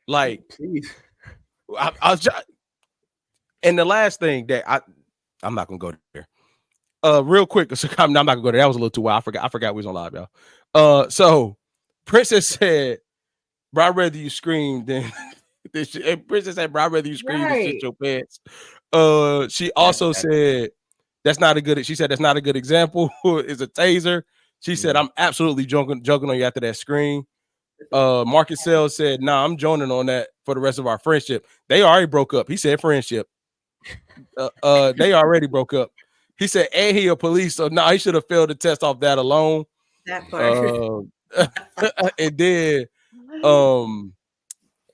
Like, Jeez. I was just, and the last thing that I'm not gonna go there. Real quick, so I'm not gonna go there. That was a little too wild. I forgot we was on live, y'all. So Princess said, "Bro, I'd rather you scream than." Princess said, "Bro, I'd rather you scream than shit Right. your pants." She also said, "That's not a good." She said, "That's not a good example." Is a taser. She said, "I'm absolutely joking on you after that scream." Marcus Sales said, "Nah, I'm joining on that for the rest of our friendship." They already broke up. He said friendship. They already broke up. He said, and he a police, so no, he should have failed the test off that alone. That part. And then um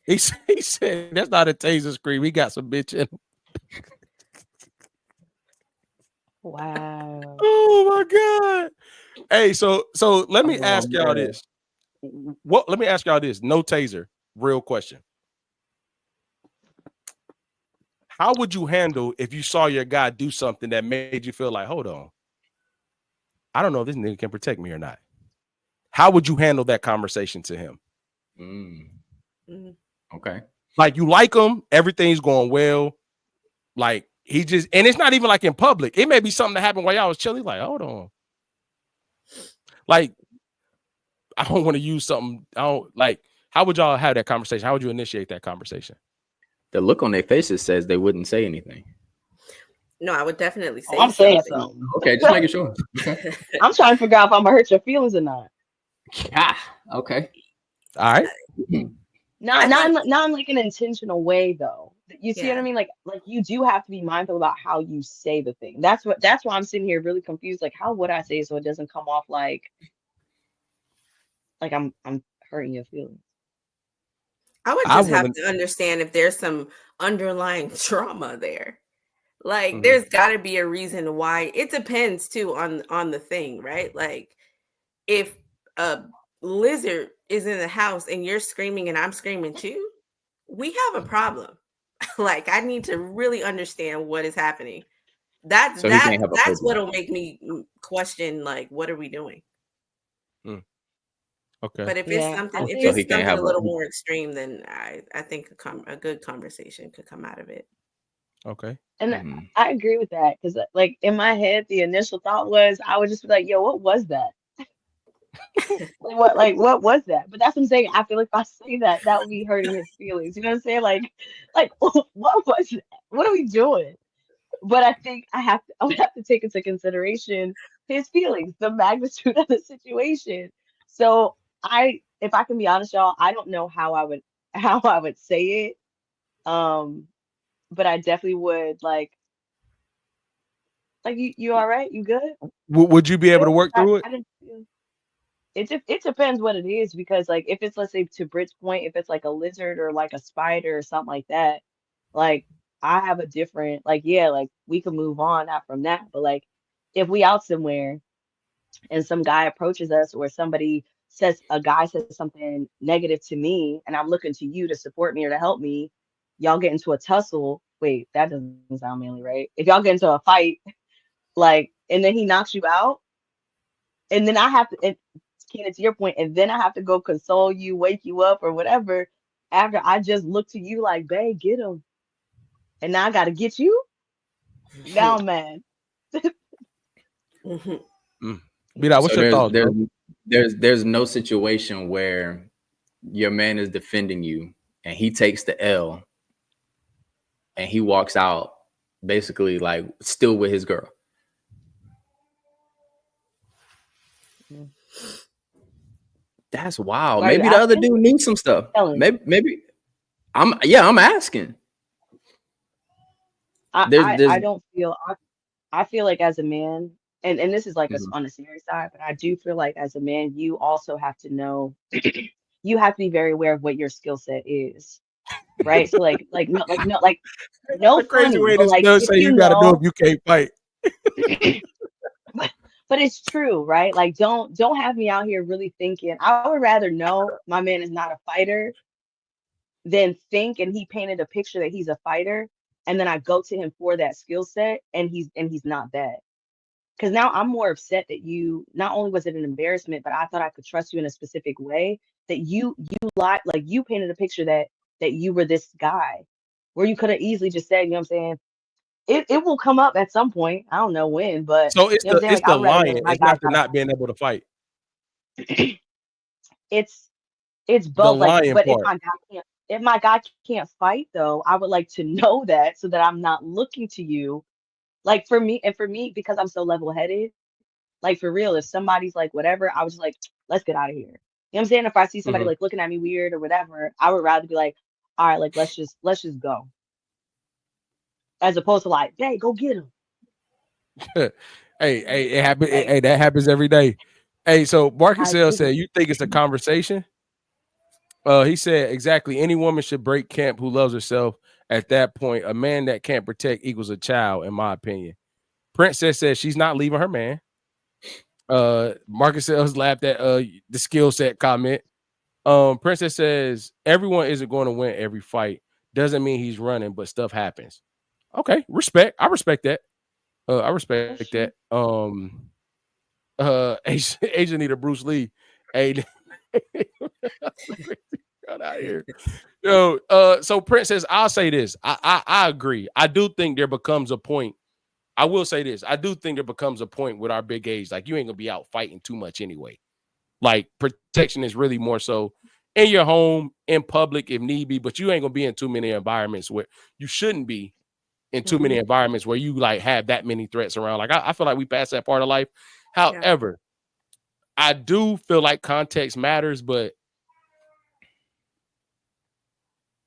he said that's not a taser scream. He got some bitch in him. Wow. Oh my god. Hey, so let me Oh ask y'all man. this. Let me ask y'all this. No taser. Real question. How would you handle if you saw your guy do something that made you feel like, hold on, I don't know if this nigga can protect me or not? How would you handle that conversation to him? Mhm. Okay. Like, you like him, everything's going well. Like, he just, and it's not even like in public. It may be something that happened while y'all was chilling. Like, hold on. Like, I don't want to use something. I don't like, how would y'all have that conversation? How would you initiate that conversation? The look on their faces says they wouldn't say anything. No, I would definitely Oh, say I'm saying something. something. Okay, just making sure. Okay. I'm trying to figure out if I'm gonna hurt your feelings or not. Ah, okay. All right. Not I not think, in, not in like an intentional way though. You see what I yeah. mean? Like you do have to be mindful about how you say the thing. That's why I'm sitting here really confused. Like how would I say it so it doesn't come off like I'm hurting your feelings. I would I just have want to understand if there's some underlying trauma there. to, Like there's got to be a reason why. It depends too on the thing, right? Like if a lizard is in the house and you're screaming and I'm screaming too, we have a problem. Like I need to really understand what is happening. That's So he that can't have a that's phobia. what'll make me question like what are we doing? okay. But Yeah, I So think he it's can't something have a a. little more extreme, then I think a good conversation could come out of it. Okay. and Mhm. I agree with that because like in my head the initial thought was I would just be like, yo, what was that? Like what was that? But that's what I'm saying. I feel like if I say that, that would be hurting his feelings. You know what I'm saying? Like what was that? What are we doing? But I think I would have to take into consideration his feelings, the magnitude of the situation. So if I can be honest, y'all, I don't know how I would say it. Um, but I definitely would like you all right? You good? Would you You be able good? to work through it? I didn't feel it depends what it is because like if it's let's say to Brit's point, if it's like a lizard or like a spider or something like that, like I have a different like yeah, like we can move on not from that. But like if we out somewhere and some guy approaches us or somebody says a guy says something negative to me and I'm looking to you to support me or to help me, y'all get into a tussle. Wait, that doesn't sound manly, right? If y'all get into a fight, like, and then he knocks you out, and then I have to, and Keena, to your point, and then I have to go console you, wake you up, or whatever. After I just look to you like, babe, get him, and now I got to get you. Now, man, Mm. B-Dot, what's So your there's thoughts, there's bro? there's no situation where your man is defending you and he takes the L and he walks out basically like still with his girl. Mm. That's wild. Why are you Maybe the other asking? dude knew some stuff. Telling. Maybe I'm asking. There's I don't feel I feel like as a man, and this is like us Mhm. on the serious side, but I do feel like as a man, you also have to know, you have to be very aware of what your skill set is, right? So like That's no a crazy funny, way but to like if say you you got to know if know, you can't fight. but it's true, right? Like don't have me out here really thinking. I would rather know my man is not a fighter than think and he painted a picture that he's a fighter, and then I go to him for that skill set and he's not that. Because now I'm more upset that you not only was it an embarrassment, but I thought I could trust you in a specific way that you lied, like you painted a picture that that you were this guy, where you could have easily just said, you know what I'm saying? It will come up at some point. I don't know when, but So it's you know what I'm saying? it's Like, I the would rather let lying. my It's guy not the try to not being able to fight. fight. It's it's The both. Like, lying but part. if my guy can't fight though, I would like to know that so that I'm not looking to you. Like for me, because I'm so level headed, like for real, if somebody's like whatever, I was just like, let's get out of here. You know what I'm saying? If I see somebody Mhm. like looking at me weird or whatever, I would rather be like, all right, like let's just go. As opposed to like, hey, go get him. Hey, it happens. Like, Hey, that happens every day. Hey, so Marcus I Sales do. said, "You think it's a conversation?" He said, "Exactly. Any woman should break camp who loves herself. At that point, a man that can't protect equals a child, in my opinion." Princess says she's not leaving her man. Marcus Sales laughed at the skill set comment. Princess says everyone isn't going to win every fight. Doesn't mean he's running, but stuff happens. Okay, respect. I respect that. I That's respect true. that. Asian need a Bruce Lee. Hey, got out here. Yo, so Princess, I'll say this. I agree. I do think there becomes a point. I will say this. I do think there becomes a point with our big age. Like, you ain't gonna be out fighting too much anyway. Like, protection is really more so in your home, in public if need be, but you ain't gonna be in too many environments where you shouldn't be in too many environments where you like have that many threats around. Like, I feel like we passed that part of life. Yeah. However, I do feel like context matters, but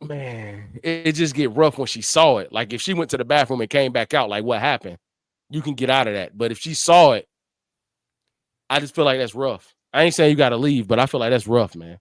man, it just get rough when she saw it. Like, if she went to the bathroom and came back out, like, what happened? You can get out of that. But if she saw it, I just feel like that's rough. I ain't saying you got to leave, but I feel like that's rough, man.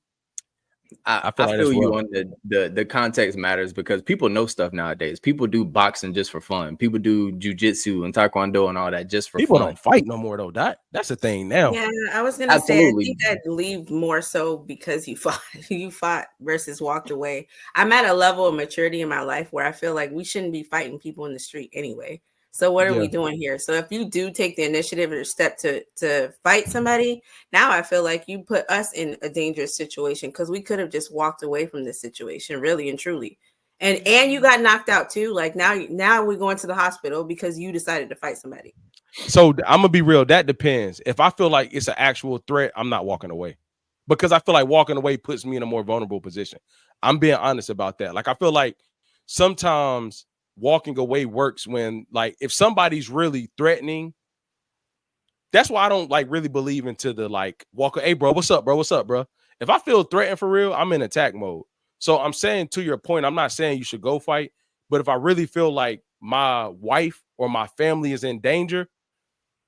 I feel like that's feel you rough. on the context matters because people know stuff nowadays. People do boxing just for fun. People do jujitsu and taekwondo and all that just for People fun. don't fight no more though. That's the thing now. Yeah, I was gonna say I Absolutely. think I'd leave more so because you fought, you fought versus walked away. I'm at a level of maturity in my life where I feel like we shouldn't be fighting people in the street anyway. So what are Yeah. we doing here? So if you do take the initiative or step to fight somebody, now I feel like you put us in a dangerous situation because we could have just walked away from this situation, really and truly. And you got knocked out too. Like now we're going to the hospital because you decided to fight somebody. So I'm gonna be real. That depends. If I feel like it's an actual threat, I'm not walking away because I feel like walking away puts me in a more vulnerable position. I'm being honest about that. Like, I feel like sometimes walking away works when, like, if somebody's really threatening. That's why I don't like really believe into the like walk. Hey, bro, what's up, bro? What's up, bro? If I feel threatened for real, I'm in attack mode. So I'm saying, to your point, I'm not saying you should go fight, but if I really feel like my wife or my family is in danger,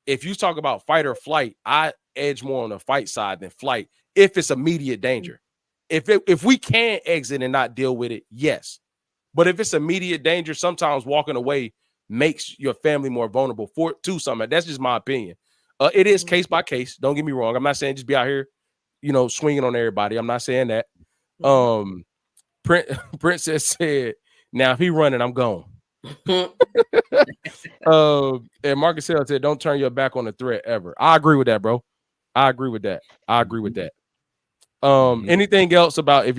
if you talk about fight or flight, I edge more on the fight side than flight if it's immediate danger. If we can exit and not deal with it, yes. But if it's immediate danger, sometimes walking away makes your family more vulnerable to something. That's just my opinion. It is case by case. Don't get me wrong. I'm not saying just be out here, swinging on everybody. I'm not saying that. Princess said, "Now if he running, I'm gone." And Marcus Hill said, "Don't turn your back on the threat ever." I agree with that, bro. I agree with that. Anything else about if